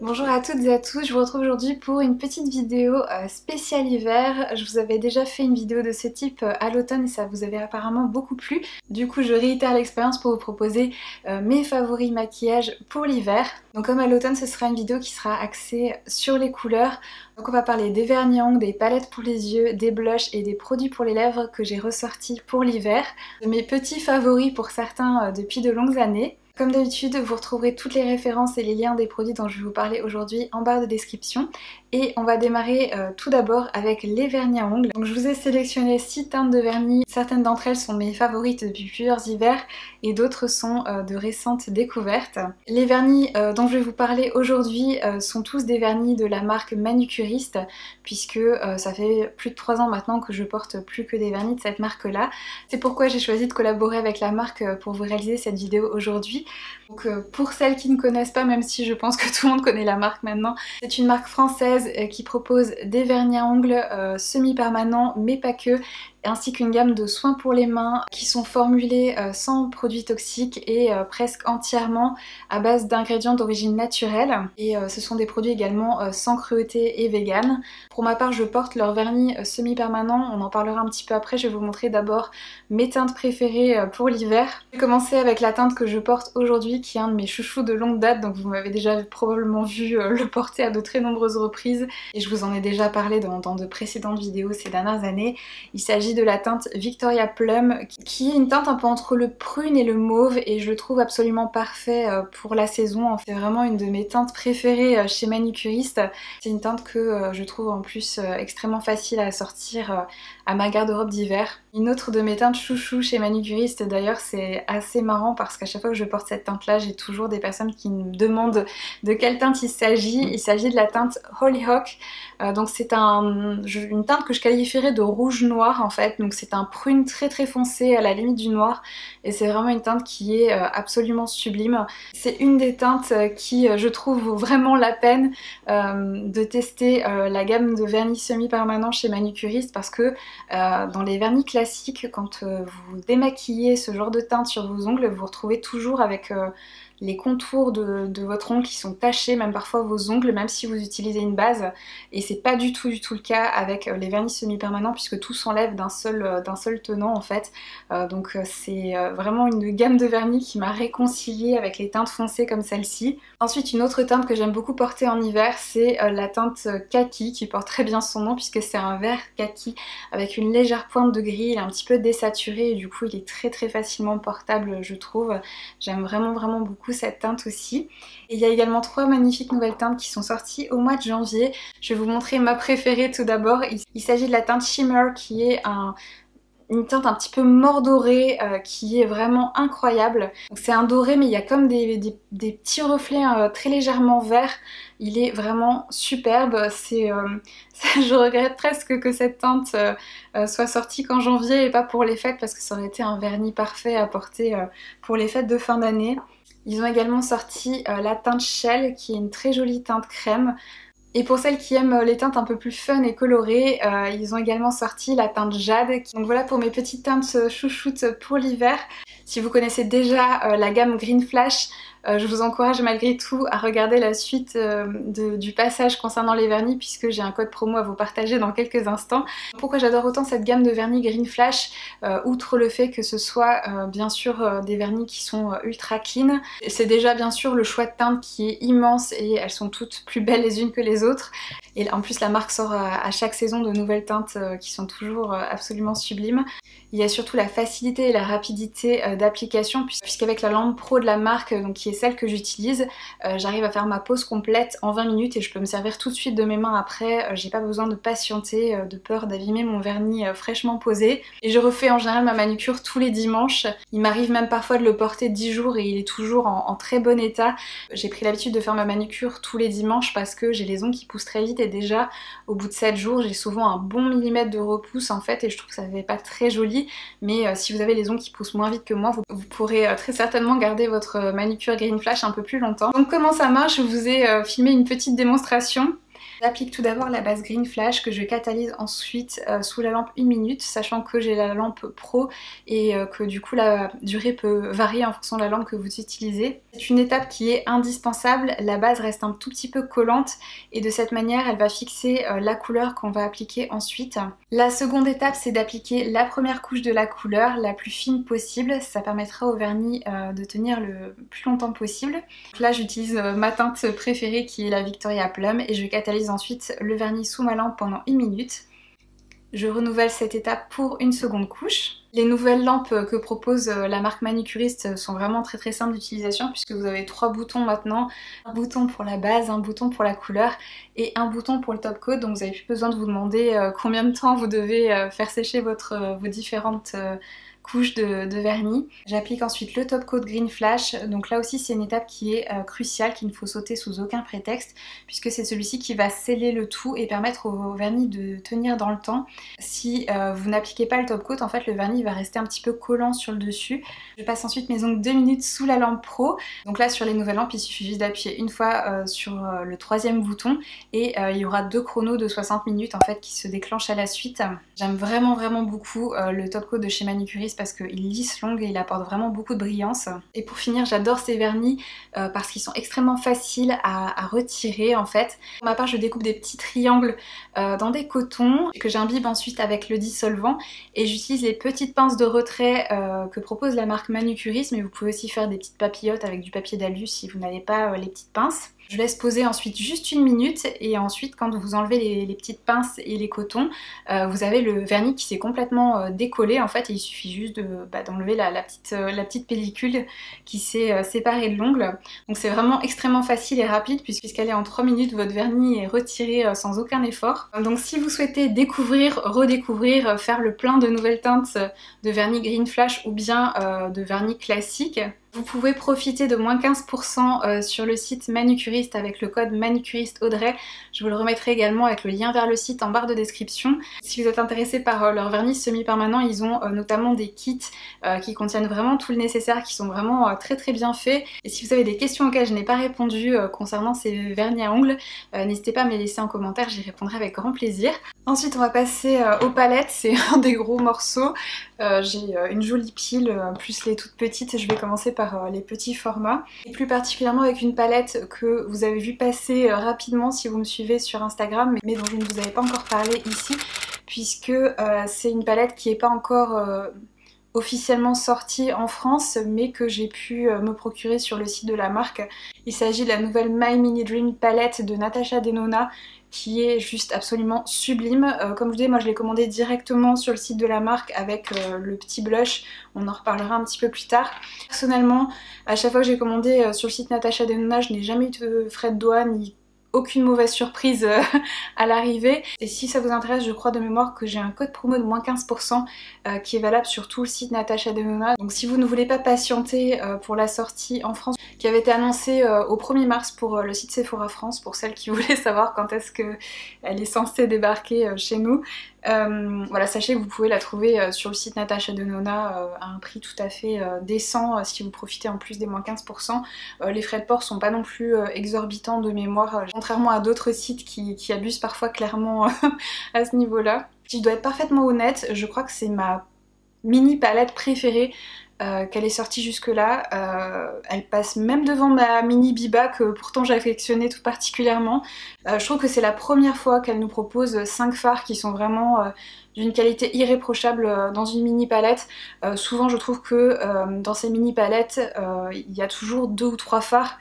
Bonjour à toutes et à tous, je vous retrouve aujourd'hui pour une petite vidéo spéciale hiver. Je vous avais déjà fait une vidéo de ce type à l'automne et ça vous avait apparemment beaucoup plu. Du coup je réitère l'expérience pour vous proposer mes favoris maquillage pour l'hiver. Donc comme à l'automne ce sera une vidéo qui sera axée sur les couleurs. Donc on va parler des vernis à ongles, des palettes pour les yeux, des blushs et des produits pour les lèvres que j'ai ressortis pour l'hiver. Mes petits favoris pour certains depuis de longues années. Comme d'habitude, vous retrouverez toutes les références et les liens des produits dont je vais vous parler aujourd'hui en barre de description. Et on va démarrer tout d'abord avec les vernis à ongles. Donc je vous ai sélectionné 6 teintes de vernis. Certaines d'entre elles sont mes favorites depuis plusieurs hivers et d'autres sont de récentes découvertes. Les vernis dont je vais vous parler aujourd'hui sont tous des vernis de la marque Manucuriste puisque ça fait plus de 3 ans maintenant que je porte plus que des vernis de cette marque-là. C'est pourquoi j'ai choisi de collaborer avec la marque pour vous réaliser cette vidéo aujourd'hui. Donc pour celles qui ne connaissent pas, même si je pense que tout le monde connaît la marque maintenant, c'est une marque française qui propose des vernis à ongles semi-permanents mais pas que, ainsi qu'une gamme de soins pour les mains qui sont formulés sans produits toxiques et presque entièrement à base d'ingrédients d'origine naturelle. Et ce sont des produits également sans cruauté et vegan. Pour ma part je porte leur vernis semi-permanent, on en parlera un petit peu après. Je vais vous montrer d'abord mes teintes préférées pour l'hiver. Je vais commencer avec la teinte que je porte aujourd'hui qui est un de mes chouchous de longue date, donc vous m'avez déjà probablement vu le porter à de très nombreuses reprises et je vous en ai déjà parlé dans de précédentes vidéos ces dernières années. Il s'agit de la teinte Victoria Plum qui est une teinte un peu entre le prune et le mauve et je le trouve absolument parfait pour la saison. C'est vraiment une de mes teintes préférées chez Manucuriste. C'est une teinte que je trouve en plus extrêmement facile à assortir à ma garde-robe d'hiver. Une autre de mes teintes chouchou chez Manucuriste d'ailleurs, c'est assez marrant parce qu'à chaque fois que je porte cette teinte là j'ai toujours des personnes qui me demandent de quelle teinte il s'agit. Il s'agit de la teinte Hollyhock. Donc c'est une teinte que je qualifierais de rouge noir en fait, donc c'est un prune très très foncé à la limite du noir et c'est vraiment une teinte qui est absolument sublime. C'est une des teintes qui je trouve vaut vraiment la peine de tester la gamme de vernis semi-permanent chez Manucuriste parce que dans les vernis classiques, quand vous démaquillez ce genre de teinte sur vos ongles, vous vous retrouvez toujours avec les contours de votre ongle qui sont tachés, même parfois vos ongles, même si vous utilisez une base. Et c'est pas du tout le cas avec les vernis semi-permanents puisque tout s'enlève d'un seul tenant en fait. Donc c'est vraiment une gamme de vernis qui m'a réconciliée avec les teintes foncées comme celle-ci. Ensuite une autre teinte que j'aime beaucoup porter en hiver, c'est la teinte kaki qui porte très bien son nom puisque c'est un vert kaki avec une légère pointe de gris. Il est un petit peu désaturé et du coup il est très facilement portable je trouve. J'aime vraiment beaucoup cette teinte aussi. Et il y a également 3 magnifiques nouvelles teintes qui sont sorties au mois de janvier. Je vais vous montrer ma préférée tout d'abord. Il s'agit de la teinte Shimmer qui est une teinte un petit peu mordorée qui est vraiment incroyable. C'est un doré mais il y a comme des petits reflets très légèrement verts. Il est vraiment superbe. Je regrette presque que cette teinte soit sortie qu'en janvier et pas pour les fêtes parce que ça aurait été un vernis parfait à porter pour les fêtes de fin d'année. Ils ont également sorti la teinte Shell qui est une très jolie teinte crème. Et pour celles qui aiment les teintes un peu plus fun et colorées, ils ont également sorti la teinte Jade. Donc voilà pour mes petites teintes chouchoutes pour l'hiver. Si vous connaissez déjà la gamme Green Flash, je vous encourage malgré tout à regarder la suite du passage concernant les vernis puisque j'ai un code promo à vous partager dans quelques instants. Pourquoi j'adore autant cette gamme de vernis Green Flash, outre le fait que ce soit bien sûr des vernis qui sont ultra clean, c'est déjà bien sûr le choix de teinte qui est immense et elles sont toutes plus belles les unes que les autres. Et en plus la marque sort à chaque saison de nouvelles teintes qui sont toujours absolument sublimes. Il y a surtout la facilité et la rapidité d'application puisqu'avec la lampe pro de la marque, donc qui est celle que j'utilise, j'arrive à faire ma pause complète en 20 minutes et je peux me servir tout de suite de mes mains après. J'ai pas besoin de patienter de peur d'abîmer mon vernis fraîchement posé. Et je refais en général ma manucure tous les dimanches. Il m'arrive même parfois de le porter 10 jours et il est toujours en très bon état. J'ai pris l'habitude de faire ma manucure tous les dimanches parce que j'ai les ongles qui poussent très vite et déjà au bout de 7 jours j'ai souvent un bon millimètre de repousse en fait et je trouve que ça fait pas très joli. Mais si vous avez les ongles qui poussent moins vite que moi, vous pourrez très certainement garder votre manucure Green Flash un peu plus longtemps. Donc comment ça marche? Je vous ai filmé une petite démonstration. J'applique tout d'abord la base Green Flash que je catalyse ensuite sous la lampe 1 minute, sachant que j'ai la lampe Pro et que du coup la durée peut varier en fonction de la lampe que vous utilisez. C'est une étape qui est indispensable, la base reste un tout petit peu collante et de cette manière elle va fixer la couleur qu'on va appliquer ensuite. La seconde étape, c'est d'appliquer la première couche de la couleur la plus fine possible, ça permettra au vernis de tenir le plus longtemps possible. Donc là j'utilise ma teinte préférée qui est la Victoria Plum et je catalyse ensuite le vernis sous ma lampe pendant 1 minute. Je renouvelle cette étape pour une seconde couche. Les nouvelles lampes que propose la marque Manucuriste sont vraiment très simples d'utilisation puisque vous avez 3 boutons maintenant. Un bouton pour la base, un bouton pour la couleur et un bouton pour le top coat. Donc vous n'avez plus besoin de vous demander combien de temps vous devez faire sécher vos différentes couche de vernis. J'applique ensuite le top coat Green Flash, donc là aussi c'est une étape qui est cruciale, qu'il ne faut sauter sous aucun prétexte, puisque c'est celui-ci qui va sceller le tout et permettre au vernis de tenir dans le temps. Si vous n'appliquez pas le top coat, en fait le vernis va rester un petit peu collant sur le dessus. Je passe ensuite mes ongles 2 minutes sous la lampe Pro, donc là sur les nouvelles lampes il suffit juste d'appuyer une fois sur le 3e bouton et il y aura 2 chronos de 60 minutes en fait qui se déclenchent à la suite. J'aime vraiment beaucoup le top coat de chez Manucuriste parce qu'il lisse l'ongle et il apporte vraiment beaucoup de brillance. Et pour finir, j'adore ces vernis parce qu'ils sont extrêmement faciles à retirer en fait. Pour ma part, je découpe des petits triangles dans des cotons que j'imbibe ensuite avec le dissolvant et j'utilise les petites pinces de retrait que propose la marque Manucuriste, mais vous pouvez aussi faire des petites papillotes avec du papier d'alu si vous n'avez pas les petites pinces. Je laisse poser ensuite juste 1 minute et ensuite quand vous enlevez les petites pinces et les cotons, vous avez le vernis qui s'est complètement décollé en fait et il suffit juste d'enlever la petite pellicule qui s'est séparée de l'ongle. Donc c'est vraiment extrêmement facile et rapide puisqu'elle est en 3 minutes, votre vernis est retiré sans aucun effort. Donc si vous souhaitez découvrir, redécouvrir, faire le plein de nouvelles teintes de vernis Green Flash ou bien de vernis classique, vous pouvez profiter de moins 15% sur le site Manucuriste avec le code Manucuriste Audrey. Je vous le remettrai également avec le lien vers le site en barre de description. Si vous êtes intéressé par leur vernis semi-permanent, ils ont notamment des kits qui contiennent vraiment tout le nécessaire, qui sont vraiment très bien faits. Et si vous avez des questions auxquelles je n'ai pas répondu concernant ces vernis à ongles, n'hésitez pas à me les laisser en commentaire, j'y répondrai avec grand plaisir. Ensuite on va passer aux palettes, c'est un des gros morceaux. J'ai une jolie pile, plus les toutes petites, je vais commencer par les petits formats. Et plus particulièrement avec une palette que vous avez vu passer rapidement si vous me suivez sur Instagram, mais dont je ne vous avais pas encore parlé ici, puisque c'est une palette qui n'est pas encore officiellement sortie en France, mais que j'ai pu me procurer sur le site de la marque. Il s'agit de la nouvelle My Mini Dream palette de Natasha Denona, qui est juste absolument sublime. Comme je vous dis, moi je l'ai commandé directement sur le site de la marque avec le petit blush, on en reparlera un petit peu plus tard. Personnellement, à chaque fois que j'ai commandé sur le site Natasha Denona, je n'ai jamais eu de frais de douane ni aucune mauvaise surprise à l'arrivée. Et si ça vous intéresse, je crois de mémoire que j'ai un code promo de moins 15% qui est valable sur tout le site Natasha Denona. Donc si vous ne voulez pas patienter pour la sortie en France, qui avait été annoncée au 1er mars pour le site Sephora France, pour celles qui voulaient savoir quand est-ce qu'elle est censée débarquer chez nous. Voilà, sachez que vous pouvez la trouver sur le site Natasha Denona à un prix tout à fait décent si vous profitez en plus des moins 15%. Les frais de port sont pas non plus exorbitants de mémoire, contrairement à d'autres sites qui abusent parfois clairement à ce niveau-là. Si je dois être parfaitement honnête, je crois que c'est ma mini palette préférée qu'elle est sortie jusque là. Elle passe même devant ma mini Biba que pourtant j'affectionnais tout particulièrement. Je trouve que c'est la première fois qu'elle nous propose 5 fards qui sont vraiment d'une qualité irréprochable dans une mini palette. Souvent je trouve que dans ces mini palettes il y a toujours 2 ou 3 fards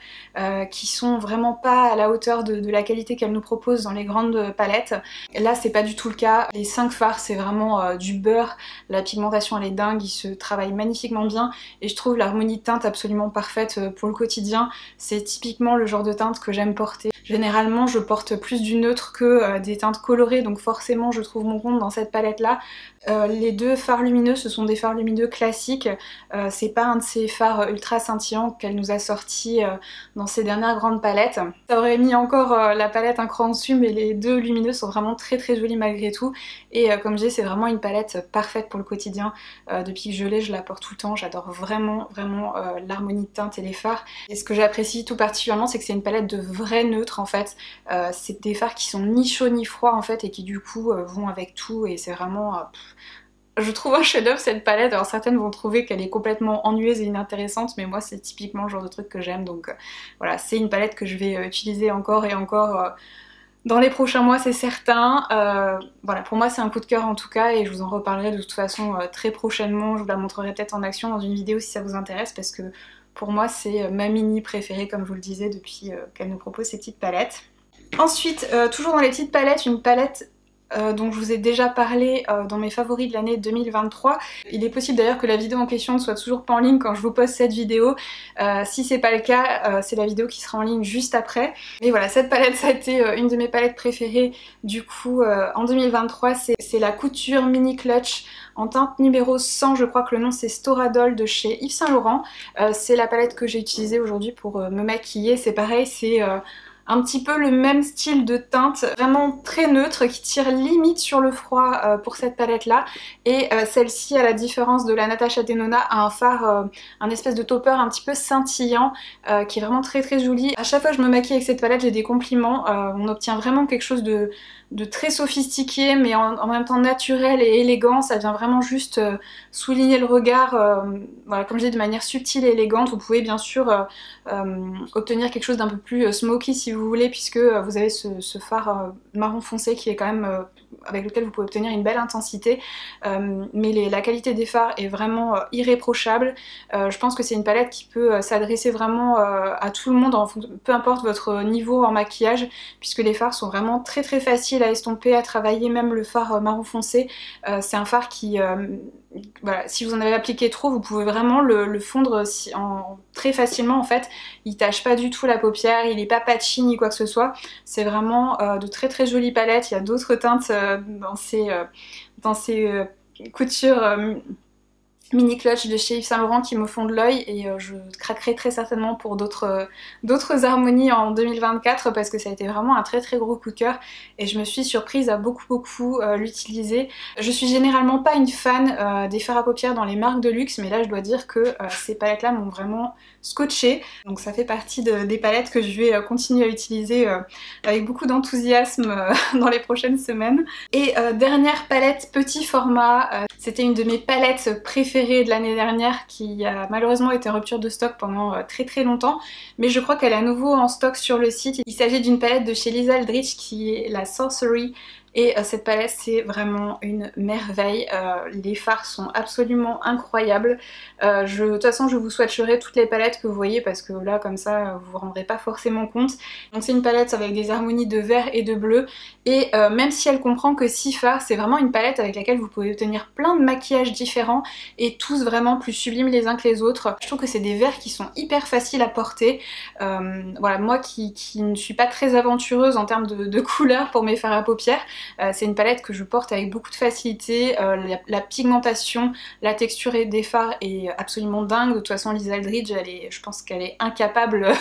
qui sont vraiment pas à la hauteur de la qualité qu'elle nous propose dans les grandes palettes. Là c'est pas du tout le cas, les 5 fards c'est vraiment du beurre, la pigmentation elle est dingue, ils se travaillent magnifiquement bien et je trouve l'harmonie de teinte absolument parfaite pour le quotidien. C'est typiquement le genre de teinte que j'aime porter. Généralement je porte plus du neutre que des teintes colorées, donc forcément je trouve mon compte dans cette palette là. Les deux fards lumineux, ce sont des fards lumineux classiques, c'est pas un de ces fards ultra scintillants qu'elle nous a sortis dans ses dernières grandes palettes. Ça aurait mis encore la palette un cran dessus, mais les deux lumineux sont vraiment très jolis malgré tout. Et comme je dis, c'est vraiment une palette parfaite pour le quotidien. Depuis que je l'ai, je la porte tout le temps, j'adore vraiment l'harmonie de teinte et les fards. Et ce que j'apprécie tout particulièrement, c'est que c'est une palette de vrais neutres en fait. C'est des fards qui sont ni chauds ni froids en fait et qui du coup vont avec tout, et c'est vraiment... je trouve un chef-d'œuvre cette palette. Alors certaines vont trouver qu'elle est complètement ennuyeuse et inintéressante, mais moi c'est typiquement le genre de truc que j'aime, donc voilà, c'est une palette que je vais utiliser encore et encore dans les prochains mois, c'est certain. Voilà, pour moi c'est un coup de cœur en tout cas, et je vous en reparlerai de toute façon très prochainement. Je vous la montrerai peut-être en action dans une vidéo si ça vous intéresse, parce que pour moi c'est ma mini préférée, comme je vous le disais, depuis qu'elle nous propose ces petites palettes. Ensuite, toujours dans les petites palettes, une palette dont je vous ai déjà parlé dans mes favoris de l'année 2023. Il est possible d'ailleurs que la vidéo en question ne soit toujours pas en ligne quand je vous poste cette vidéo. Si c'est pas le cas, c'est la vidéo qui sera en ligne juste après. Mais voilà, cette palette, ça a été une de mes palettes préférées du coup en 2023. C'est la Couture Mini Clutch en teinte numéro 100, je crois que le nom c'est Storadol de chez Yves Saint Laurent. C'est la palette que j'ai utilisée aujourd'hui pour me maquiller. C'est pareil, c'est... un petit peu le même style de teinte, vraiment très neutre, qui tire limite sur le froid pour cette palette là. Et celle-ci, à la différence de la Natasha Denona, a un fard, un espèce de topper un petit peu scintillant qui est vraiment très joli. À chaque fois que je me maquille avec cette palette, j'ai des compliments. On obtient vraiment quelque chose de très sophistiqué, mais en même temps naturel et élégant. Ça vient vraiment juste souligner le regard, voilà, comme je dis, de manière subtile et élégante. Vous pouvez bien sûr obtenir quelque chose d'un peu plus smoky si vous voulez, puisque vous avez ce fard marron foncé qui est quand même avec lequel vous pouvez obtenir une belle intensité, mais la qualité des fards est vraiment irréprochable. Je pense que c'est une palette qui peut s'adresser vraiment à tout le monde, peu importe votre niveau en maquillage, puisque les fards sont vraiment très faciles à estomper, à travailler. Même le fard marron foncé, c'est un fard qui... voilà, si vous en avez appliqué trop, vous pouvez vraiment le fondre très facilement en fait. Il tâche pas du tout la paupière, il est pas patchy ni quoi que ce soit. C'est vraiment de très jolies palettes. Il y a d'autres teintes dans ces coutures mini clutch de chez Yves Saint Laurent qui me font de l'œil, et je craquerai très certainement pour d'autres harmonies en 2024, parce que ça a été vraiment un très gros coup de cœur et je me suis surprise à beaucoup l'utiliser. Je suis généralement pas une fan des fards à paupières dans les marques de luxe, mais là je dois dire que ces palettes là m'ont vraiment scotché, donc ça fait partie des palettes que je vais continuer à utiliser avec beaucoup d'enthousiasme dans les prochaines semaines. Et dernière palette petit format, c'était une de mes palettes préférées de l'année dernière qui a malheureusement été en rupture de stock pendant très longtemps, mais je crois qu'elle est à nouveau en stock sur le site. Il s'agit d'une palette de chez Lisa Eldridge qui est la Sorcery. Et cette palette c'est vraiment une merveille, les fards sont absolument incroyables. De toute façon je vous swatcherai toutes les palettes que vous voyez, parce que là comme ça vous vous rendrez pas forcément compte. Donc c'est une palette avec des harmonies de vert et de bleu, et même si elle comprend que 6 fards, c'est vraiment une palette avec laquelle vous pouvez obtenir plein de maquillages différents et tous vraiment plus sublimes les uns que les autres. Je trouve que c'est des verts qui sont hyper faciles à porter. Voilà, moi qui ne suis pas très aventureuse en termes de couleurs pour mes fards à paupières, c'est une palette que je porte avec beaucoup de facilité. La pigmentation, la texture des fards est absolument dingue. De toute façon Lisa Eldridge, je pense qu'elle est incapable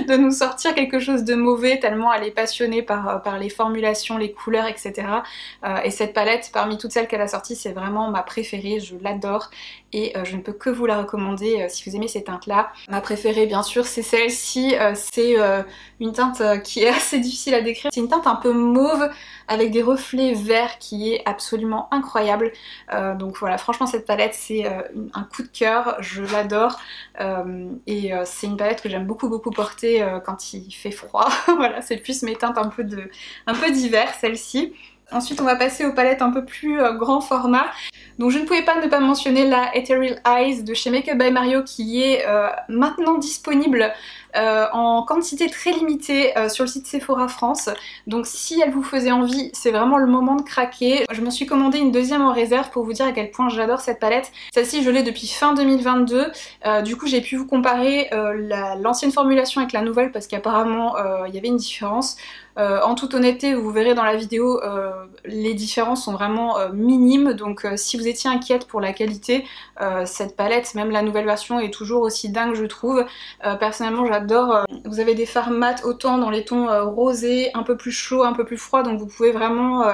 de nous sortir quelque chose de mauvais, tellement elle est passionnée par les formulations, les couleurs, etc. Et cette palette, parmi toutes celles qu'elle a sorties, c'est vraiment ma préférée, je l'adore. Et je ne peux que vous la recommander si vous aimez ces teintes là. Ma préférée bien sûr c'est celle-ci, c'est une teinte qui est assez difficile à décrire. C'est une teinte un peu mauve avec des reflets verts qui est absolument incroyable. Donc voilà, franchement cette palette c'est un coup de cœur, je l'adore. Et c'est une palette que j'aime beaucoup porter quand il fait froid. Voilà, c'est plus mes teintes un peu d'hiver celle-ci. Ensuite on va passer aux palettes un peu plus grand format. Donc je ne pouvais pas ne pas mentionner la Ethereal Eyes de chez Makeup by Mario qui est maintenant disponible en quantité très limitée sur le site Sephora France. Donc si elle vous faisait envie, c'est vraiment le moment de craquer. Je me suis commandé une deuxième en réserve pour vous dire à quel point j'adore cette palette. Celle-ci je l'ai depuis fin 2022, du coup j'ai pu vous comparer l'ancienne formulation avec la nouvelle parce qu'apparemment il y avait une différence. En toute honnêteté, vous verrez dans la vidéo, les différences sont vraiment minimes, donc si vous étiez inquiète pour la qualité, cette palette, même la nouvelle version, est toujours aussi dingue je trouve. Personnellement j'adore, vous avez des fards mat autant dans les tons rosés, un peu plus chauds, un peu plus froids, donc vous pouvez vraiment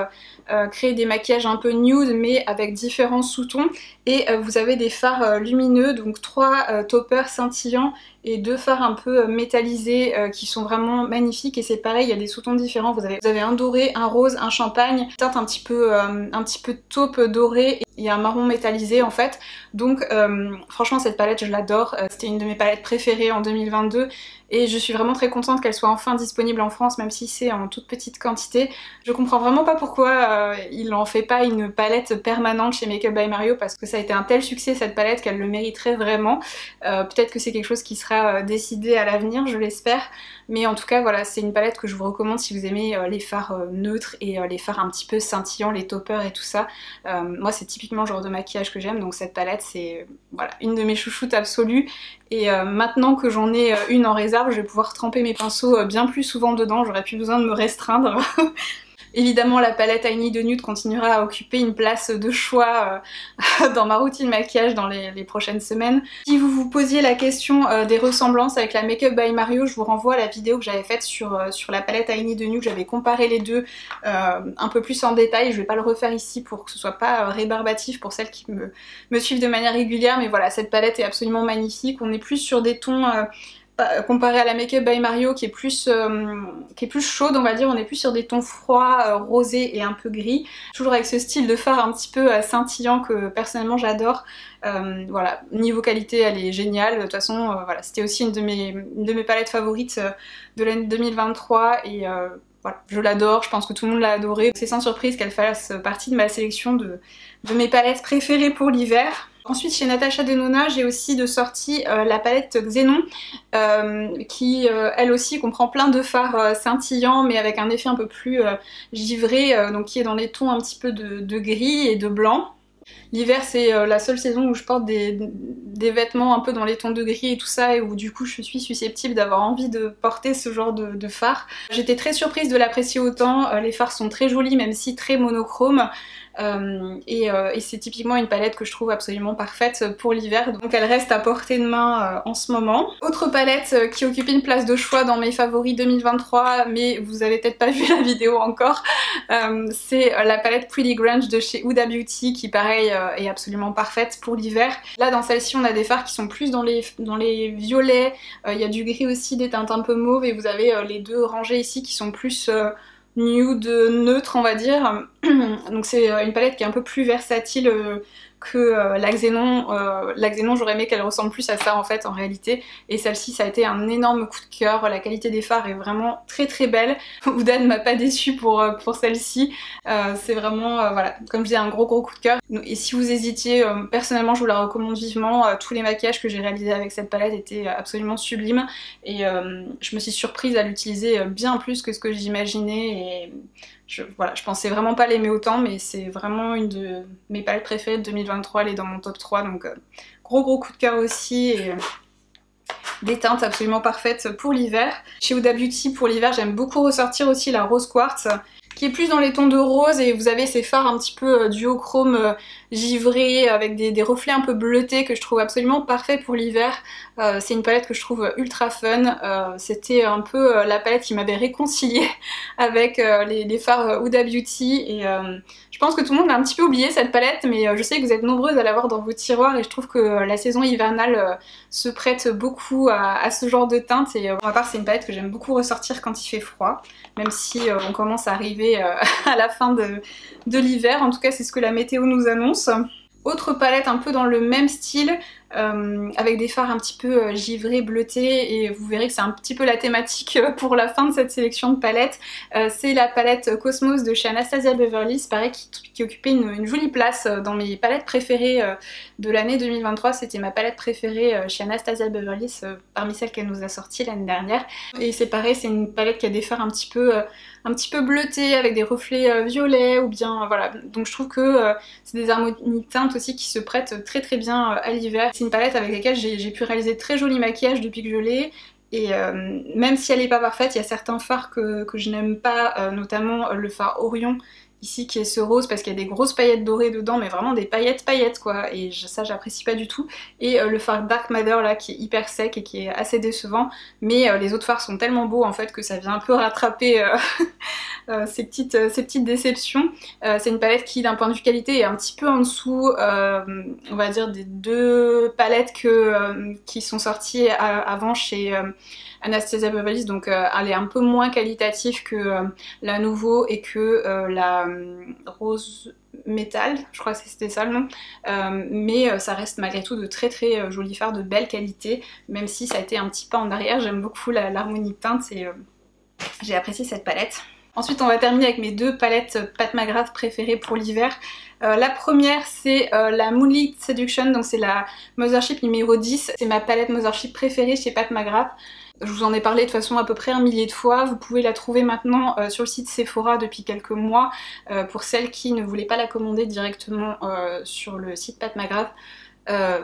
créer des maquillages un peu nude mais avec différents sous-tons. Et vous avez des fards lumineux, donc 3 toppers scintillants et 2 fards un peu métallisés qui sont vraiment magnifiques. Et c'est pareil, il y a des sous-tons différents. Vous avez un doré, un rose, un champagne, teinte un petit peu taupe dorée. Il y a un marron métallisé en fait. Donc franchement cette palette je l'adore. C'était une de mes palettes préférées en 2022. Et je suis vraiment très contente qu'elle soit enfin disponible en France, même si c'est en toute petite quantité. Je comprends vraiment pas pourquoi il en fait pas une palette permanente chez Makeup by Mario, parce que ça a été un tel succès cette palette qu'elle le mériterait vraiment. Peut-être que c'est quelque chose qui sera décidé à l'avenir, je l'espère. Mais en tout cas voilà, c'est une palette que je vous recommande si vous aimez les fards neutres et les fards un petit peu scintillants, les toppers et tout ça. Moi c'est typiquement le genre de maquillage que j'aime, donc cette palette c'est voilà, une de mes chouchoutes absolues. Et maintenant que j'en ai une en réserve, je vais pouvoir tremper mes pinceaux bien plus souvent dedans, j'aurais plus besoin de me restreindre. Évidemment la palette I Need a Nude continuera à occuper une place de choix dans ma routine maquillage dans les prochaines semaines. Si vous vous posiez la question des ressemblances avec la Makeup by Mario, je vous renvoie à la vidéo que j'avais faite sur la palette I Need a Nude. J'avais comparé les deux un peu plus en détail. Je vais pas le refaire ici pour que ce soit pas rébarbatif pour celles qui me suivent de manière régulière, mais voilà, cette palette est absolument magnifique. On est plus sur des tons comparé à la Makeup by Mario qui est plus chaude on va dire, on est plus sur des tons froids, rosés et un peu gris. Toujours avec ce style de fard un petit peu scintillant que personnellement j'adore. Voilà, niveau qualité elle est géniale. De toute façon voilà, c'était aussi une de mes palettes favorites de l'année 2023 et voilà, je l'adore, je pense que tout le monde l'a adorée. C'est sans surprise qu'elle fasse partie de ma sélection de mes palettes préférées pour l'hiver. Ensuite chez Natasha Denona j'ai aussi de sortie la palette Xénon qui elle aussi comprend plein de fards scintillants mais avec un effet un peu plus givré, donc qui est dans les tons un petit peu de gris et de blanc. L'hiver c'est la seule saison où je porte des vêtements un peu dans les tons de gris et tout ça, et où du coup je suis susceptible d'avoir envie de porter ce genre de fard. J'étais très surprise de l'apprécier autant, les fards sont très jolis même si très monochromes. Et c'est typiquement une palette que je trouve absolument parfaite pour l'hiver, donc elle reste à portée de main en ce moment. Autre palette qui occupe une place de choix dans mes favoris 2023, mais vous avez peut-être pas vu la vidéo encore, c'est la palette Pretty Grunge de chez Huda Beauty qui pareil est absolument parfaite pour l'hiver. Là dans celle-ci on a des fards qui sont plus dans les violets, il y a du gris aussi, des teintes un peu mauves, et vous avez les deux rangées ici qui sont plus nude neutre on va dire. Donc c'est une palette qui est un peu plus versatile que la Xénon. La Xénon j'aurais aimé qu'elle ressemble plus à ça en fait en réalité, et celle-ci ça a été un énorme coup de cœur. La qualité des fards est vraiment très très belle. Huda ne m'a pas déçue pour celle-ci, c'est vraiment voilà, comme je dis, un gros coup de cœur. Et si vous hésitiez, personnellement je vous la recommande vivement. Tous les maquillages que j'ai réalisés avec cette palette étaient absolument sublimes, et je me suis surprise à l'utiliser bien plus que ce que j'imaginais, et voilà, je pensais vraiment pas l'aimer autant, mais c'est vraiment une de mes palettes préférées de 2023, elle est dans mon top 3, donc gros coup de cœur aussi, et des teintes absolument parfaites pour l'hiver. Chez Huda Beauty pour l'hiver j'aime beaucoup ressortir aussi la Rose Quartz, qui est plus dans les tons de rose, et vous avez ces fards un petit peu duochrome givré avec des reflets un peu bleutés que je trouve absolument parfait pour l'hiver. C'est une palette que je trouve ultra fun. C'était un peu la palette qui m'avait réconciliée avec les fards Huda Beauty, et je pense que tout le monde a un petit peu oublié cette palette, mais je sais que vous êtes nombreuses à l'avoir dans vos tiroirs, et je trouve que la saison hivernale se prête beaucoup à ce genre de teinte, et pour ma part c'est une palette que j'aime beaucoup ressortir quand il fait froid, même si on commence à arriver à la fin de l'hiver. En tout cas c'est ce que la météo nous annonce. Autre palette un peu dans le même style, avec des fards un petit peu givrés, bleutés, et vous verrez que c'est un petit peu la thématique pour la fin de cette sélection de palettes. C'est la palette Cosmos de chez Anastasia Beverly Hills, pareil, qui occupait une jolie place dans mes palettes préférées de l'année 2023. C'était ma palette préférée chez Anastasia Beverly Hills parmi celles qu'elle nous a sorties l'année dernière. Et c'est pareil, c'est une palette qui a des fards un petit peu bleutés avec des reflets violets ou bien voilà. Donc je trouve que c'est des harmonies de teintes aussi qui se prêtent très très bien à l'hiver. C'est une palette avec laquelle j'ai pu réaliser de très jolis maquillages depuis que je l'ai. Et même si elle n'est pas parfaite, il y a certains fards que je n'aime pas, notamment le fard Orion ici qui est ce rose parce qu'il y a des grosses paillettes dorées dedans, mais vraiment des paillettes quoi, et ça j'apprécie pas du tout. Et le fard Dark Matter là qui est hyper sec et qui est assez décevant, mais les autres fards sont tellement beaux en fait que ça vient un peu rattraper ces petites déceptions. C'est une palette qui d'un point de vue qualité est un petit peu en dessous, on va dire, des deux palettes qui sont sorties avant chez Anastasia Beverly Hills, donc elle est un peu moins qualitative que la Nouveau et que la Rose Metal, je crois que c'était ça le nom, mais ça reste malgré tout de très très jolis fards de belle qualité, même si ça a été un petit pas en arrière. J'aime beaucoup l'harmonie de teinte et j'ai apprécié cette palette. Ensuite on va terminer avec mes deux palettes Pat McGrath préférées pour l'hiver. La première c'est la Moonlit Seduction, donc c'est la Mothership numéro 10, c'est ma palette Mothership préférée chez Pat McGrath. Je vous en ai parlé de façon à peu près 1 millier de fois, vous pouvez la trouver maintenant sur le site Sephora depuis quelques mois, pour celles qui ne voulaient pas la commander directement sur le site Pat McGrath.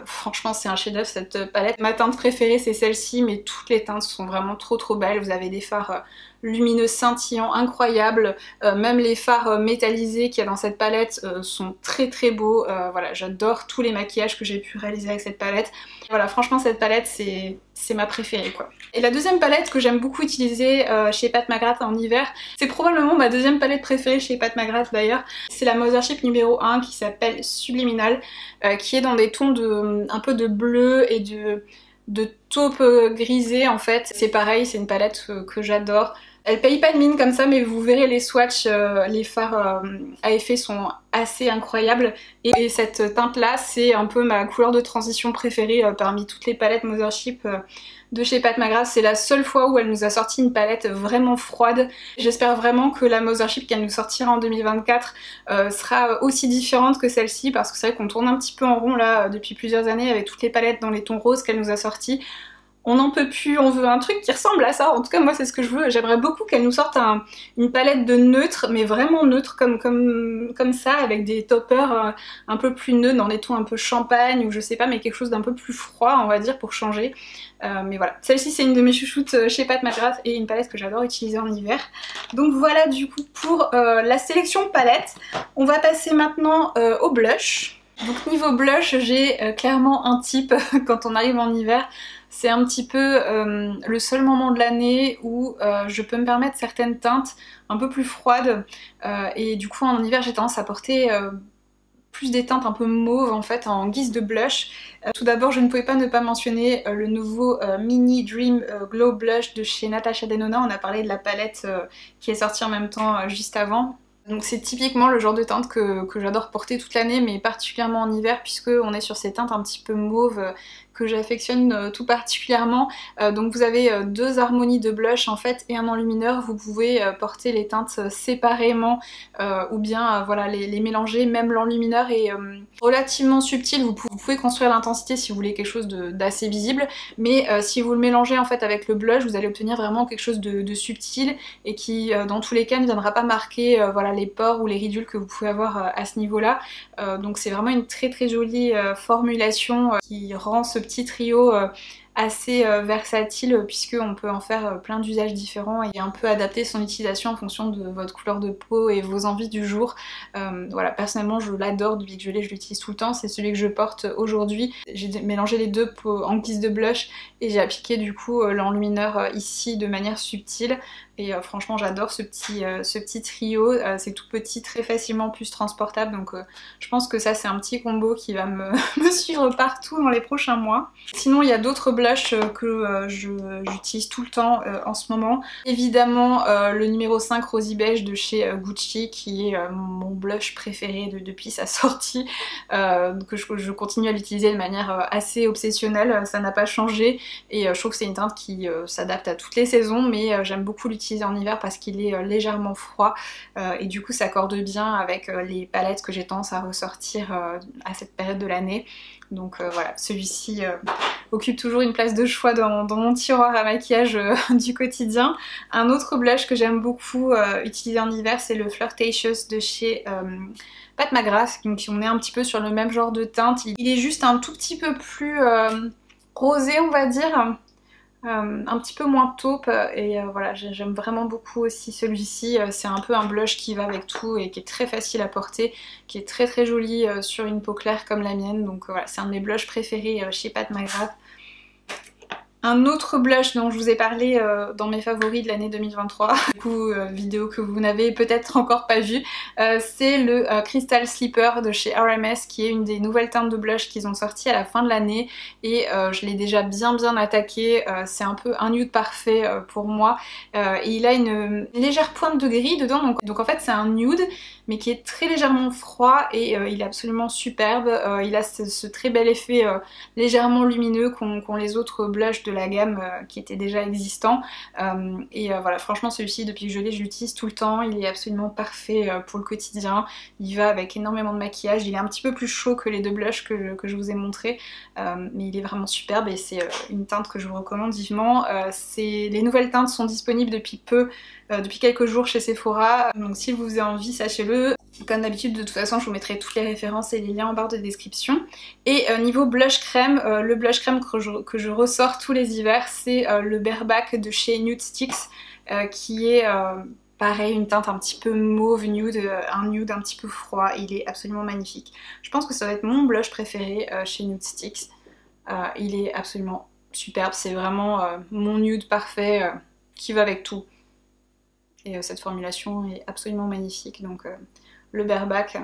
Franchement c'est un chef-d'œuvre cette palette. Ma teinte préférée c'est celle-ci, mais toutes les teintes sont vraiment trop belles. Vous avez des fards lumineux scintillants incroyables, même les fards métallisés qu'il y a dans cette palette sont très beaux. Voilà, j'adore tous les maquillages que j'ai pu réaliser avec cette palette. Voilà, franchement cette palette c'est ma préférée quoi. Et la deuxième palette que j'aime beaucoup utiliser chez Pat McGrath en hiver, c'est probablement ma deuxième palette préférée chez Pat McGrath d'ailleurs, c'est la Mothership numéro 1 qui s'appelle Subliminal, qui est dans des tons un peu de bleu et de taupe grisée en fait. C'est pareil, c'est une palette que j'adore. Elle paye pas de mine comme ça, mais vous verrez les swatchs, les fards à effet sont assez incroyables. Et cette teinte là, c'est un peu ma couleur de transition préférée parmi toutes les palettes Mothership de chez Pat McGrath. C'est la seule fois où elle nous a sorti une palette vraiment froide. J'espère vraiment que la Mothership qu'elle nous sortira en 2024 sera aussi différente que celle-ci, parce que c'est vrai qu'on tourne un petit peu en rond là depuis plusieurs années avec toutes les palettes dans les tons roses qu'elle nous a sortis. On n'en peut plus, on veut un truc qui ressemble à ça. En tout cas moi c'est ce que je veux. J'aimerais beaucoup qu'elle nous sorte une palette de neutre, mais vraiment neutre comme ça, avec des toppers un peu plus neutres, dans des tons un peu champagne ou je sais pas, mais quelque chose d'un peu plus froid on va dire pour changer. Mais voilà, celle-ci c'est une de mes chouchoutes chez Pat McGrath et une palette que j'adore utiliser en hiver. Donc voilà du coup pour la sélection palette. On va passer maintenant au blush. Donc niveau blush j'ai clairement un type quand on arrive en hiver. C'est un petit peu le seul moment de l'année où je peux me permettre certaines teintes un peu plus froides, et du coup en hiver j'ai tendance à porter plus des teintes un peu mauves en fait en guise de blush. Tout d'abord je ne pouvais pas ne pas mentionner le nouveau Mini Dream Glow Blush de chez Natasha Denona. On a parlé de la palette qui est sortie en même temps juste avant. Donc c'est typiquement le genre de teinte que j'adore porter toute l'année, mais particulièrement en hiver, puisque on est sur ces teintes un petit peu mauves que j'affectionne tout particulièrement. Donc vous avez deux harmonies de blush en fait et un enlumineur. Vous pouvez porter les teintes séparément ou bien voilà les mélanger. Même l'enlumineur est relativement subtil. Vous pouvez construire l'intensité si vous voulez quelque chose d'assez visible, mais si vous le mélangez en fait avec le blush, vous allez obtenir vraiment quelque chose de subtil et qui dans tous les cas ne viendra pas marquer voilà les pores ou les ridules que vous pouvez avoir à ce niveau-là. Donc c'est vraiment une très jolie formulation qui rend ce petit trio assez versatile, puisqu'on peut en faire plein d'usages différents et un peu adapter son utilisation en fonction de votre couleur de peau et vos envies du jour. Voilà, personnellement je l'adore depuis que je l'ai, je l'utilise tout le temps, c'est celui que je porte aujourd'hui. J'ai mélangé les deux en guise de blush et j'ai appliqué du coup l'enlumineur ici de manière subtile. Et franchement j'adore ce petit trio, c'est tout petit, très facilement plus transportable, donc je pense que ça c'est un petit combo qui va me suivre partout dans les prochains mois. Sinon il y a d'autres blushs blush que j'utilise tout le temps en ce moment. Évidemment le numéro 5 Rosy Beige de chez Gucci qui est mon blush préféré depuis sa sortie, que je continue à l'utiliser de manière assez obsessionnelle, ça n'a pas changé et je trouve que c'est une teinte qui s'adapte à toutes les saisons, mais j'aime beaucoup l'utiliser en hiver parce qu'il est légèrement froid et du coup ça accorde bien avec les palettes que j'ai tendance à ressortir à cette période de l'année. Donc voilà, celui-ci occupe toujours une place de choix dans mon tiroir à maquillage du quotidien. Un autre blush que j'aime beaucoup utiliser en hiver, c'est le Flirtatious de chez Pat McGrath, donc on est un petit peu sur le même genre de teinte. Il est juste un tout petit peu plus rosé, on va dire. Un petit peu moins taupe et voilà, j'aime vraiment beaucoup aussi celui-ci. C'est un peu un blush qui va avec tout et qui est très facile à porter, qui est très très joli sur une peau claire comme la mienne. Donc voilà, c'est un de mes blushs préférés chez Pat McGrath. Un autre blush dont je vous ai parlé dans mes favoris de l'année 2023, du coup vidéo que vous n'avez peut-être encore pas vue, c'est le Crystal Slipper de chez RMS qui est une des nouvelles teintes de blush qu'ils ont sorti à la fin de l'année et je l'ai déjà bien attaqué, c'est un peu un nude parfait pour moi et il a une légère pointe de gris dedans, donc en fait c'est un nude mais qui est très légèrement froid et il est absolument superbe, il a ce très bel effet légèrement lumineux qu'ont les autres blushs de la gamme qui était déjà existant et voilà, franchement celui-ci depuis que je l'ai, je l'utilise tout le temps, il est absolument parfait pour le quotidien, il va avec énormément de maquillage, il est un petit peu plus chaud que les deux blushs que je vous ai montrés mais il est vraiment superbe et c'est une teinte que je vous recommande vivement. Les nouvelles teintes sont disponibles depuis quelques jours chez Sephora, donc si vous avez envie, sachez-le. Comme d'habitude, de toute façon, je vous mettrai toutes les références et les liens en barre de description. Et niveau blush crème, le blush crème que je ressors tous les hivers, c'est le Bareback de chez Nude Sticks, qui est pareil, une teinte un petit peu mauve nude, un nude un petit peu froid. Il est absolument magnifique. Je pense que ça va être mon blush préféré chez Nude Sticks. Il est absolument superbe, c'est vraiment mon nude parfait qui va avec tout. Et cette formulation est absolument magnifique, donc le Bareback,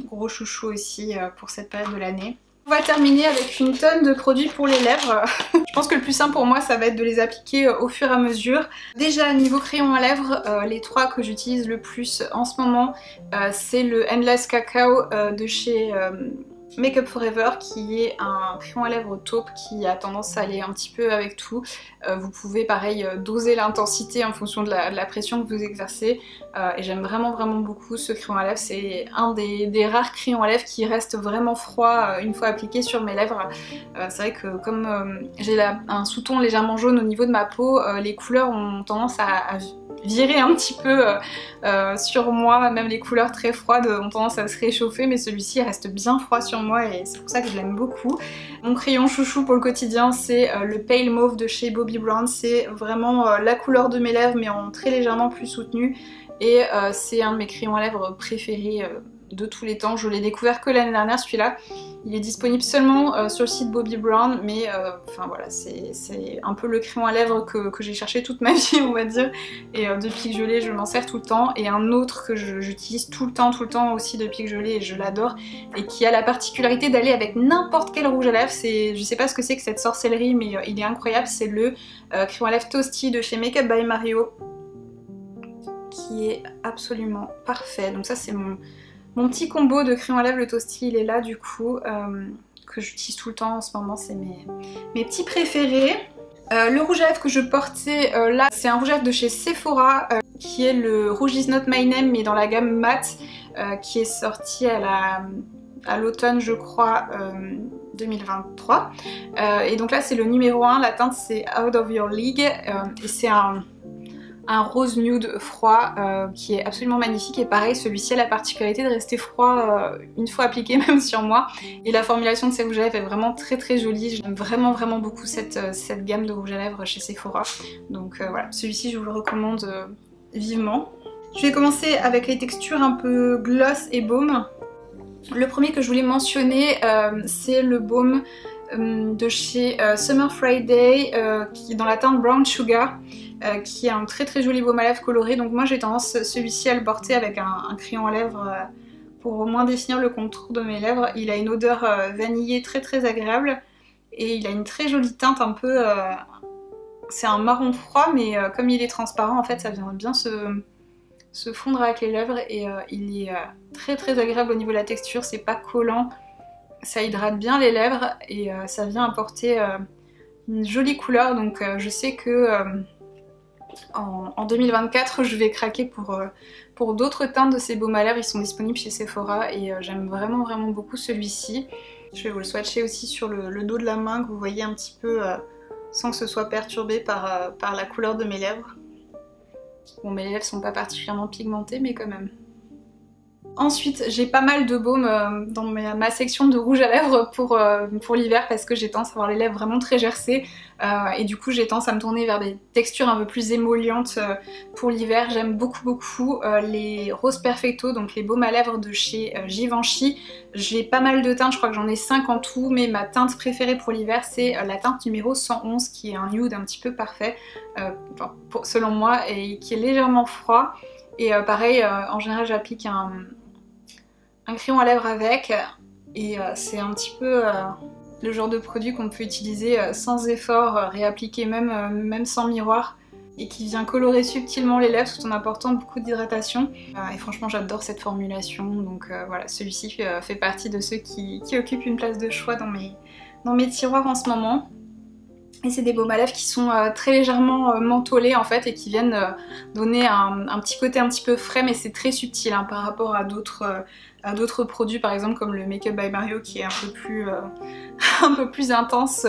gros chouchou aussi pour cette période de l'année. On va terminer avec une tonne de produits pour les lèvres. Je pense que le plus simple pour moi ça va être de les appliquer au fur et à mesure. Déjà niveau crayon à lèvres, les trois que j'utilise le plus en ce moment, c'est le Endless Cacao de chez Make Up For Ever, qui est un crayon à lèvres taupe qui a tendance à aller un petit peu avec tout. Vous pouvez pareil doser l'intensité en fonction de la pression que vous exercez et j'aime vraiment beaucoup ce crayon à lèvres. C'est un des rares crayons à lèvres qui reste vraiment froid une fois appliqué sur mes lèvres. C'est vrai que comme j'ai un sous-ton légèrement jaune au niveau de ma peau, les couleurs ont tendance à virer un petit peu sur moi, même les couleurs très froides ont tendance à se réchauffer, mais celui-ci reste bien froid sur moi et c'est pour ça que je l'aime beaucoup. Mon crayon chouchou pour le quotidien, c'est le Pale Mauve de chez Bobbi Brown. C'est vraiment la couleur de mes lèvres mais en très légèrement plus soutenue et c'est un de mes crayons à lèvres préférés de tous les temps. Je l'ai découvert que l'année dernière celui-là. Il est disponible seulement sur le site Bobbi Brown, mais enfin voilà, c'est un peu le crayon à lèvres que j'ai cherché toute ma vie, on va dire. Et depuis que je l'ai, je m'en sers tout le temps. Et un autre que j'utilise tout le temps aussi depuis que je l'ai et je l'adore, et qui a la particularité d'aller avec n'importe quel rouge à lèvres. Je sais pas ce que c'est que cette sorcellerie, mais il est incroyable. C'est le crayon à lèvres Toasty de chez Make Up by Mario, qui est absolument parfait. Donc ça c'est mon petit combo de crayon à lèvres, le Toasty, il est là du coup, que j'utilise tout le temps en ce moment, c'est mes petits préférés. Le rouge à lèvres que je portais là, c'est un rouge à lèvres de chez Sephora, qui est le Rouge Is Not My Name, mais dans la gamme mat, qui est sorti à l'automne je crois 2023. Et donc là c'est le numéro 1, la teinte c'est Out of Your League, et c'est un rose nude froid qui est absolument magnifique et pareil celui-ci a la particularité de rester froid une fois appliqué même sur moi et la formulation de ces rouges à lèvres est vraiment très jolie. J'aime vraiment beaucoup cette gamme de rouge à lèvres chez Sephora, donc voilà, celui-ci je vous le recommande vivement. Je vais commencer avec les textures un peu gloss et baume. Le premier que je voulais mentionner c'est le baume de chez Summer Friday qui est dans la teinte Brown Sugar, qui est un très joli baume à lèvres coloré. Donc moi j'ai tendance celui-ci à le porter avec un crayon à lèvres pour au moins définir le contour de mes lèvres. Il a une odeur vanillée très agréable et il a une très jolie teinte un peu... c'est un marron froid mais comme il est transparent en fait ça vient bien se fondre avec les lèvres et il est très très agréable au niveau de la texture, c'est pas collant, ça hydrate bien les lèvres et ça vient apporter une jolie couleur donc je sais que en 2024 je vais craquer pour d'autres teintes de ces baumes à lèvres, ils sont disponibles chez Sephora et j'aime vraiment beaucoup celui-ci. Je vais vous le swatcher aussi sur le dos de la main que vous voyez un petit peu sans que ce soit perturbé par la couleur de mes lèvres. Bon, mes lèvres sont pas particulièrement pigmentées mais quand même. Ensuite, j'ai pas mal de baumes dans ma section de rouge à lèvres pour l'hiver parce que j'ai tendance à avoir les lèvres vraiment très gercées et du coup j'ai tendance à me tourner vers des textures un peu plus émollientes pour l'hiver. J'aime beaucoup les Rose Perfecto, donc les baumes à lèvres de chez Givenchy. J'ai pas mal de teintes, je crois que j'en ai 5 en tout, mais ma teinte préférée pour l'hiver c'est la teinte numéro 111 qui est un nude un petit peu parfait selon moi et qui est légèrement froid. Et pareil, en général j'applique un crayon à lèvres avec et c'est un petit peu le genre de produit qu'on peut utiliser sans effort, réappliquer même sans miroir et qui vient colorer subtilement les lèvres tout en apportant beaucoup d'hydratation. Et franchement j'adore cette formulation donc voilà, celui-ci fait partie de ceux qui occupent une place de choix dans mes tiroirs en ce moment. Et c'est des baumes à lèvres qui sont très légèrement mentholés en fait et qui viennent donner un petit côté un petit peu frais mais c'est très subtil hein, par rapport à d'autres produits par exemple comme le Make Up by Mario qui est un peu plus intense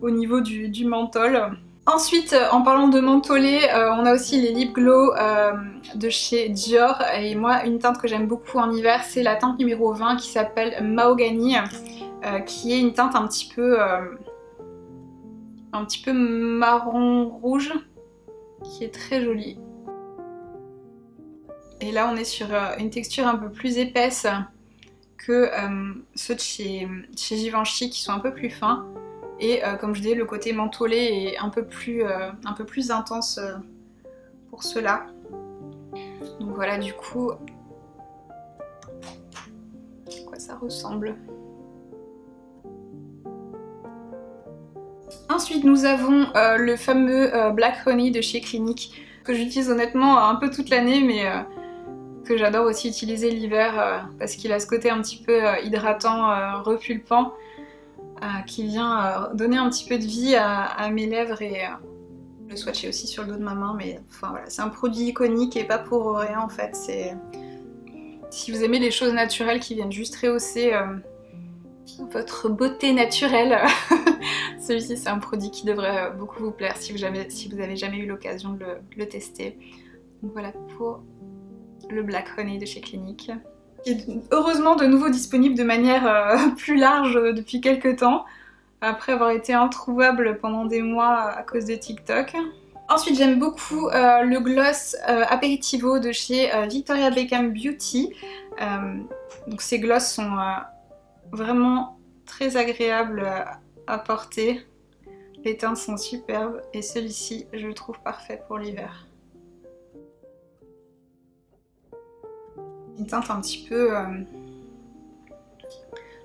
au niveau du menthol. Ensuite, en parlant de mentholé, on a aussi les Lip Glow de chez Dior et moi une teinte que j'aime beaucoup en hiver c'est la teinte numéro 20 qui s'appelle Mahogany qui est une teinte un petit peu marron rouge qui est très jolie. Et là on est sur une texture un peu plus épaisse que ceux de chez Givenchy qui sont un peu plus fins et comme je disais le côté mentholé est un peu plus intense pour ceux-là. Donc voilà du coup à quoi ça ressemble. Ensuite nous avons le fameux Black Honey de chez Clinique que j'utilise honnêtement un peu toute l'année mais que j'adore aussi utiliser l'hiver parce qu'il a ce côté un petit peu hydratant, repulpant qui vient donner un petit peu de vie à mes lèvres et le swatcher aussi sur le dos de ma main mais enfin voilà c'est un produit iconique et pas pour rien en fait. Si vous aimez les choses naturelles qui viennent juste rehausser votre beauté naturelle celui-ci c'est un produit qui devrait beaucoup vous plaire si vous avez jamais eu l'occasion de le tester. Donc voilà pour le Black Honey de chez Clinique. Qui est heureusement de nouveau disponible de manière plus large depuis quelques temps, après avoir été introuvable pendant des mois à cause de TikTok. Ensuite j'aime beaucoup le gloss Aperitivo de chez Victoria Beckham Beauty. Donc ces gloss sont vraiment très agréables à porter. Les teintes sont superbes et celui-ci je le trouve parfait pour l'hiver. Une teinte un petit peu...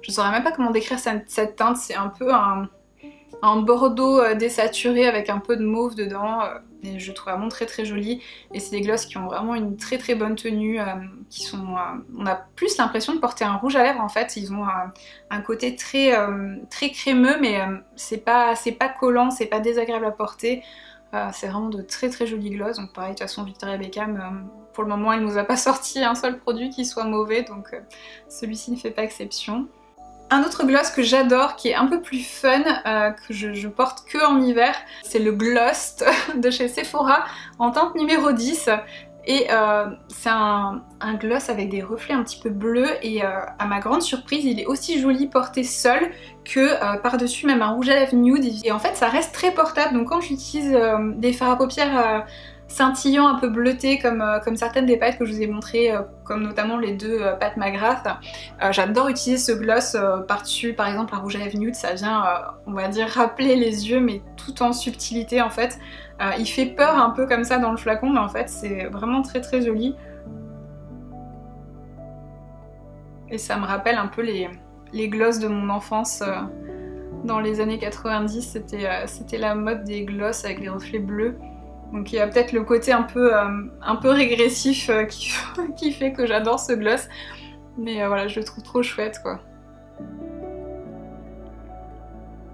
je saurais même pas comment décrire cette teinte, c'est un peu un bordeaux désaturé avec un peu de mauve dedans et je trouve vraiment très jolie et c'est des glosses qui ont vraiment une très bonne tenue qui sont... on a plus l'impression de porter un rouge à lèvres en fait, ils ont un côté très crémeux mais c'est pas collant, c'est pas désagréable à porter. C'est vraiment de très jolis gloss, donc pareil de toute façon Victoria Beckham pour le moment elle nous a pas sorti un seul produit qui soit mauvais donc celui-ci ne fait pas exception. Un autre gloss que j'adore qui est un peu plus fun, que je porte que en hiver, c'est le Glossed de chez Sephora en teinte numéro 10 et c'est un gloss avec des reflets un petit peu bleus et à ma grande surprise il est aussi joli porté seul que par-dessus même un rouge à lèvres nude et en fait ça reste très portable donc quand j'utilise des fards à paupières scintillants un peu bleutés comme certaines des palettes que je vous ai montrées comme notamment les deux Pat McGrath, j'adore utiliser ce gloss par-dessus par exemple un rouge à lèvres nude, ça vient on va dire rappeler les yeux mais tout en subtilité en fait. Il fait peur un peu comme ça dans le flacon mais en fait c'est vraiment très joli et ça me rappelle un peu les gloss de mon enfance Dans les années 90, c'était la mode des gloss avec les reflets bleus. Donc il y a peut-être le côté un peu régressif qui fait que j'adore ce gloss. Mais voilà, je le trouve trop chouette quoi.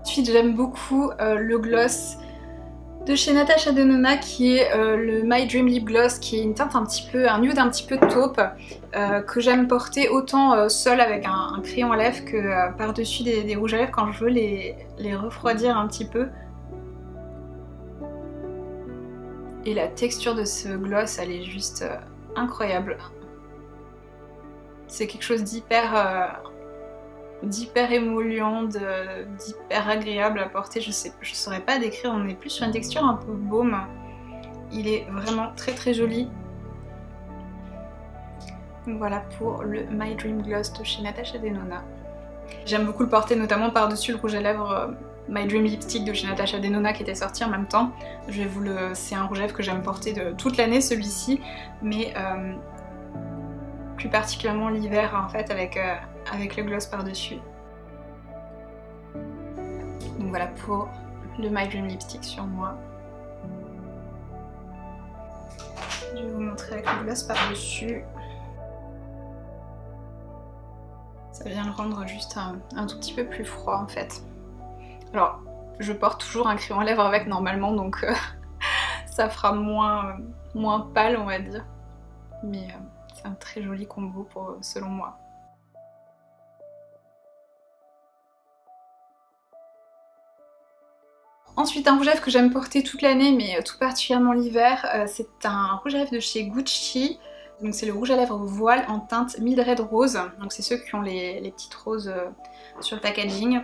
Ensuite j'aime beaucoup le gloss de chez Natasha Denona qui est le My Dream Lip Gloss, qui est une teinte un nude un petit peu taupe que j'aime porter autant seule avec un crayon à lèvres que par-dessus des rouges à lèvres quand je veux les refroidir un petit peu. Et la texture de ce gloss, elle est juste incroyable. C'est quelque chose d'hyper émollient, d'hyper agréable à porter. Je saurais pas décrire, on est plus sur une texture un peu baume. Il est vraiment très très joli. Donc voilà pour le My Dream Gloss de chez Natasha Denona. J'aime beaucoup le porter notamment par-dessus le rouge à lèvres My Dream Lipstick de chez Natasha Denona qui était sorti en même temps. C'est un rouge à lèvres que j'aime porter de toute l'année, celui-ci, mais plus particulièrement l'hiver en fait avec le gloss par-dessus. Donc voilà pour le My Dream Lipstick sur moi. Je vais vous montrer avec le gloss par-dessus. Ça vient le rendre juste un tout petit peu plus froid en fait. Alors, je porte toujours un crayon à lèvres avec normalement, donc ça fera moins pâle, on va dire. Mais c'est un très joli combo selon moi. Ensuite, un rouge à lèvres que j'aime porter toute l'année, mais tout particulièrement l'hiver, c'est un rouge à lèvres de chez Gucci. Donc c'est le rouge à lèvres voile en teinte Mildred Rose. Donc c'est ceux qui ont les petites roses sur le packaging.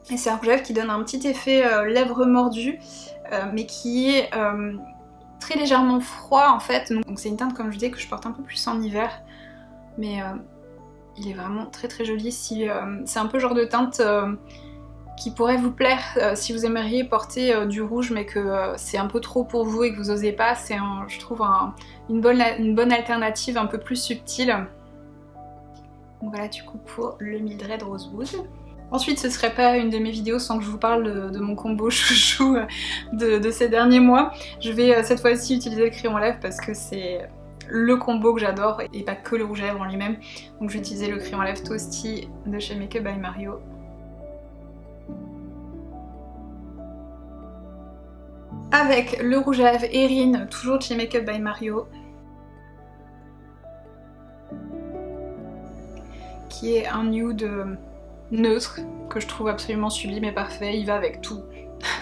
Et c'est un rouge à lèvres qui donne un petit effet lèvres mordues, mais qui est très légèrement froid en fait. Donc c'est une teinte, comme je disais, que je porte un peu plus en hiver. Mais il est vraiment très très joli. C'est un peu le genre de teinte qui pourrait vous plaire si vous aimeriez porter du rouge mais que c'est un peu trop pour vous et que vous osez pas. C'est je trouve une bonne alternative un peu plus subtile. Donc voilà du coup pour le Mildred Rosewood. Ensuite ce serait pas une de mes vidéos sans que je vous parle de mon combo chouchou de ces derniers mois. Je vais cette fois-ci utiliser le crayon à lèvres parce que c'est le combo que j'adore et pas que le rouge à lèvres en lui-même. Donc je vais utiliser le crayon à lèvres Toasty de chez Makeup by Mario. Avec le rouge à lèvres Erin, toujours de chez Makeup by Mario, qui est un nude neutre que je trouve absolument sublime et parfait. Il va avec tout.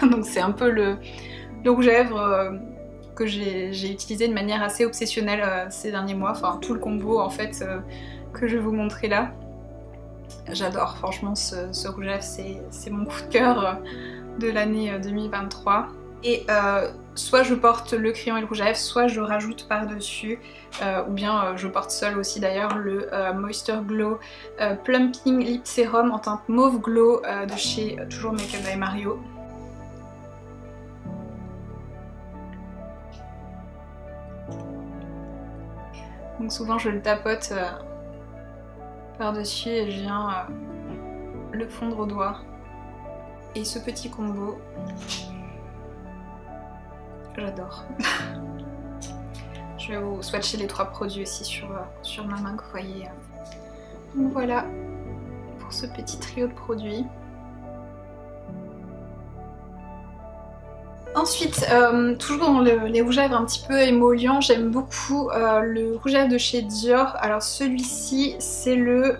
Donc c'est un peu le rouge à lèvres que j'ai utilisé de manière assez obsessionnelle ces derniers mois. Enfin tout le combo en fait que je vais vous montrer là. J'adore franchement ce rouge à lèvres, c'est mon coup de cœur de l'année 2023. Et soit je porte le crayon et le rouge à lèvres, soit je rajoute par-dessus, ou bien je porte seule aussi d'ailleurs le Moisture Glow Plumping Lip Serum en teinte Mauve Glow de chez toujours Makeup by Mario. Donc souvent je le tapote par-dessus et je viens le fondre au doigt. Et ce petit combo, j'adore. Je vais vous swatcher les trois produits aussi sur ma main que vous voyez. Donc voilà pour ce petit trio de produits. Ensuite, toujours dans les rouges à lèvres un petit peu émollients, j'aime beaucoup le rouge à lèvres de chez Dior. Alors celui-ci, c'est le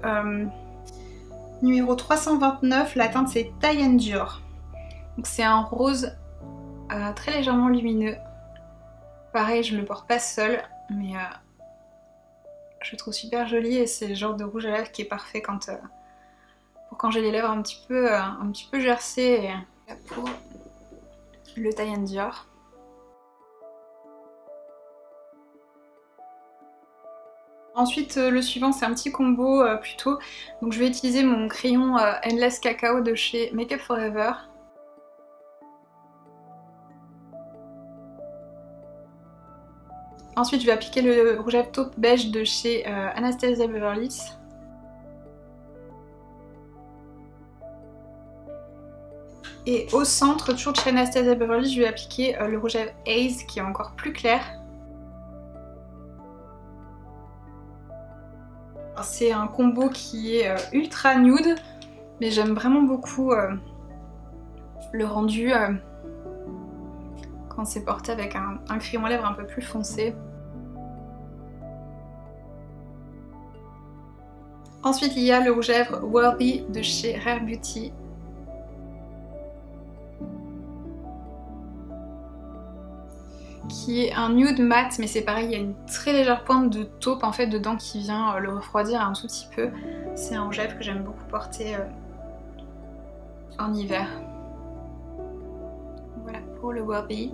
numéro 329, la teinte c'est Tie and Dior. Donc c'est un rose très légèrement lumineux. Pareil, je ne le porte pas seul, mais je le trouve super joli et c'est le genre de rouge à lèvres qui est parfait pour quand j'ai les lèvres un petit peu gercées. Et pour le Tie and Dior. Ensuite le suivant c'est un petit combo plutôt, donc je vais utiliser mon crayon Endless Cacao de chez Makeup Forever. Ensuite je vais appliquer le rouge à lèvres taupe beige de chez Anastasia Beverly Hills. Et au centre, toujours de chez Anastasia Beverly, je vais appliquer le rouge à lèvres Haze qui est encore plus clair. C'est un combo qui est ultra nude, mais j'aime vraiment beaucoup le rendu quand c'est porté avec un crayon à lèvres un peu plus foncé. Ensuite il y a le rouge à lèvres Worthy de chez Rare Beauty. Qui est un nude mat, mais c'est pareil, il y a une très légère pointe de taupe en fait dedans qui vient le refroidir un tout petit peu. C'est un rouge à lèvres que j'aime beaucoup porter en hiver. Voilà pour le Worthy.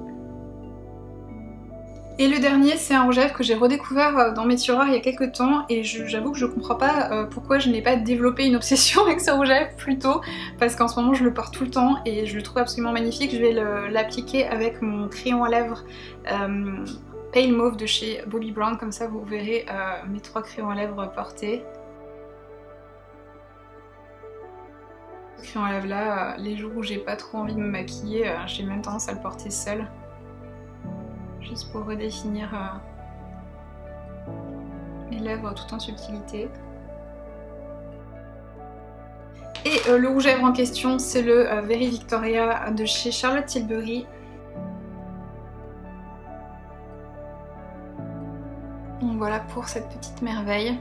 Et le dernier, c'est un rouge à lèvres que j'ai redécouvert dans mes tiroirs il y a quelques temps et j'avoue que je comprends pas pourquoi je n'ai pas développé une obsession avec ce rouge à lèvres plus tôt, parce qu'en ce moment je le porte tout le temps et je le trouve absolument magnifique. Je vais l'appliquer avec mon crayon à lèvres Pale Mauve de chez Bobbi Brown, comme ça vous verrez mes 3 crayons à lèvres portés. Ce crayon à lèvres là, les jours où j'ai pas trop envie de me maquiller, j'ai même tendance à le porter seul. Juste pour redéfinir mes lèvres tout en subtilité. Et le rouge à lèvres en question, c'est le Very Victoria de chez Charlotte Tilbury. Donc voilà pour cette petite merveille.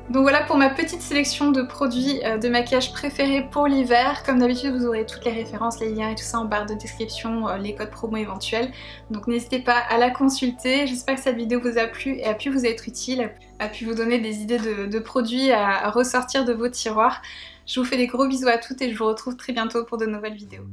Donc voilà pour ma petite sélection de produits de maquillage préférés pour l'hiver. Comme d'habitude, vous aurez toutes les références, les liens et tout ça en barre de description, les codes promo éventuels. Donc n'hésitez pas à la consulter. J'espère que cette vidéo vous a plu et a pu vous être utile, a pu vous donner des idées de produits à ressortir de vos tiroirs. Je vous fais des gros bisous à toutes et je vous retrouve très bientôt pour de nouvelles vidéos.